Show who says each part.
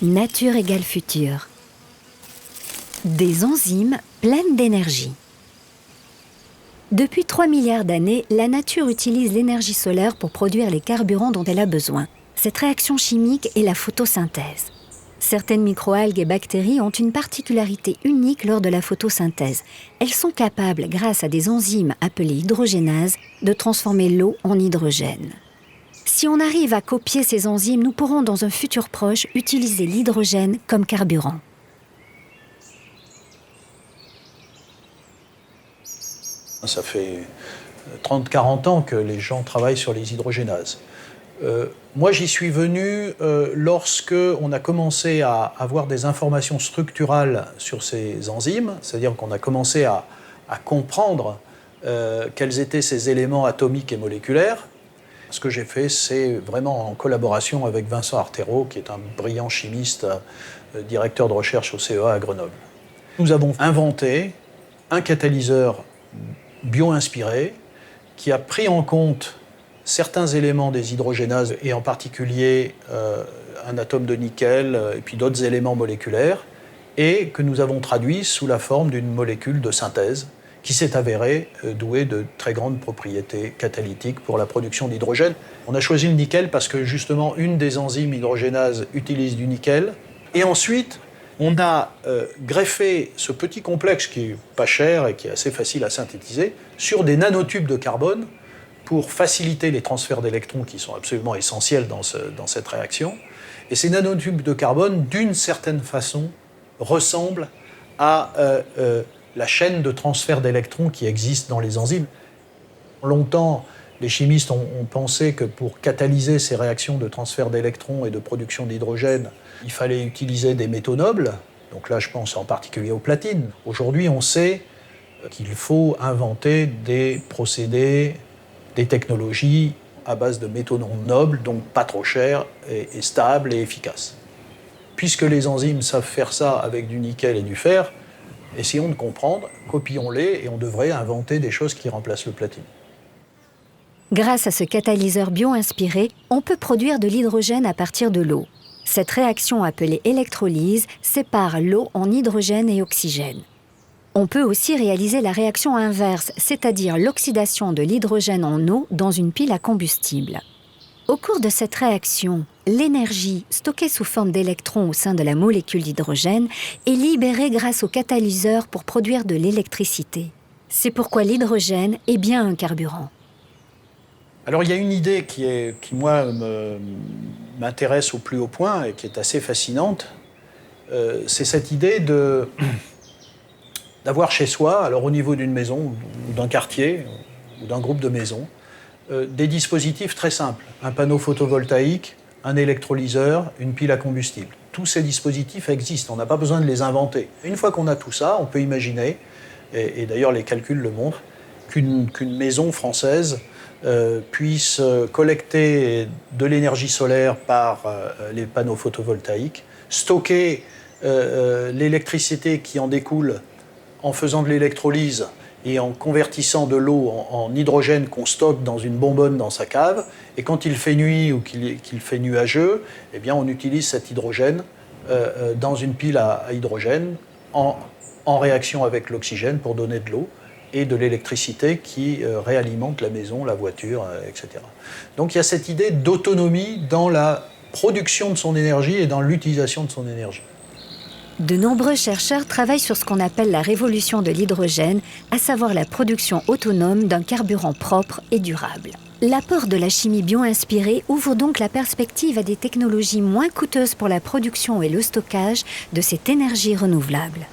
Speaker 1: Nature égale futur. Des enzymes pleines d'énergie. Depuis 3 milliards d'années, la nature utilise l'énergie solaire pour produire les carburants dont elle a besoin. Cette réaction chimique est la photosynthèse. Certaines microalgues et bactéries ont une particularité unique lors de la photosynthèse. Elles sont capables, grâce à des enzymes appelées hydrogénases, de transformer l'eau en hydrogène. Si on arrive à copier ces enzymes, nous pourrons dans un futur proche utiliser l'hydrogène comme carburant.
Speaker 2: Ça fait 30-40 ans que les gens travaillent sur les hydrogénases. Moi, j'y suis venu lorsque on a commencé à avoir des informations structurales sur ces enzymes, c'est-à-dire qu'on a commencé à comprendre quels étaient ces éléments atomiques et moléculaires. Ce que j'ai fait, c'est vraiment en collaboration avec Vincent Artero, qui est un brillant chimiste, directeur de recherche au CEA à Grenoble. Nous avons inventé un catalyseur bio-inspiré qui a pris en compte certains éléments des hydrogénases, et en particulier un atome de nickel et puis d'autres éléments moléculaires, et que nous avons traduit sous la forme d'une molécule de synthèse qui s'est avérée douée de très grandes propriétés catalytiques pour la production d'hydrogène. On a choisi le nickel parce que justement une des enzymes hydrogénases utilise du nickel. Et ensuite, on a greffé ce petit complexe qui est pas cher et qui est assez facile à synthétiser sur des nanotubes de carbone pour faciliter les transferts d'électrons qui sont absolument essentiels dans cette réaction. Et ces nanotubes de carbone, d'une certaine façon, ressemblent à la chaîne de transfert d'électrons qui existe dans les enzymes. Longtemps, les chimistes ont pensé que pour catalyser ces réactions de transfert d'électrons et de production d'hydrogène, il fallait utiliser des métaux nobles. Donc là, je pense en particulier au platine. Aujourd'hui, on sait qu'il faut inventer des procédés, des technologies à base de métaux non nobles, donc pas trop chers et stables et efficaces. Puisque les enzymes savent faire ça avec du nickel et du fer, essayons de comprendre, copions-les et on devrait inventer des choses qui remplacent le platine.
Speaker 1: Grâce à ce catalyseur bio-inspiré, on peut produire de l'hydrogène à partir de l'eau. Cette réaction appelée électrolyse sépare l'eau en hydrogène et oxygène. On peut aussi réaliser la réaction inverse, c'est-à-dire l'oxydation de l'hydrogène en eau dans une pile à combustible. Au cours de cette réaction, l'énergie stockée sous forme d'électrons au sein de la molécule d'hydrogène est libérée grâce au catalyseur pour produire de l'électricité. C'est pourquoi l'hydrogène est bien un carburant.
Speaker 2: Alors il y a une idée qui moi, m'intéresse au plus haut point et qui est assez fascinante. C'est cette idée d'avoir chez soi, alors au niveau d'une maison ou d'un quartier ou d'un groupe de maisons, des dispositifs très simples. Un panneau photovoltaïque, un électrolyseur, une pile à combustible. Tous ces dispositifs existent, on n'a pas besoin de les inventer. Une fois qu'on a tout ça, on peut imaginer, et d'ailleurs les calculs le montrent, qu'une maison française puisse collecter de l'énergie solaire par les panneaux photovoltaïques, stocker l'électricité qui en découle en faisant de l'électrolyse et en convertissant de l'eau en hydrogène qu'on stocke dans une bonbonne dans sa cave. Et quand il fait nuit ou qu'il fait nuageux, eh bien on utilise cet hydrogène dans une pile à hydrogène en réaction avec l'oxygène pour donner de l'eau et de l'électricité qui réalimente la maison, la voiture, etc. Donc il y a cette idée d'autonomie dans la production de son énergie et dans l'utilisation de son énergie.
Speaker 1: De nombreux chercheurs travaillent sur ce qu'on appelle la révolution de l'hydrogène, à savoir la production autonome d'un carburant propre et durable. L'apport de la chimie bio-inspirée ouvre donc la perspective à des technologies moins coûteuses pour la production et le stockage de cette énergie renouvelable.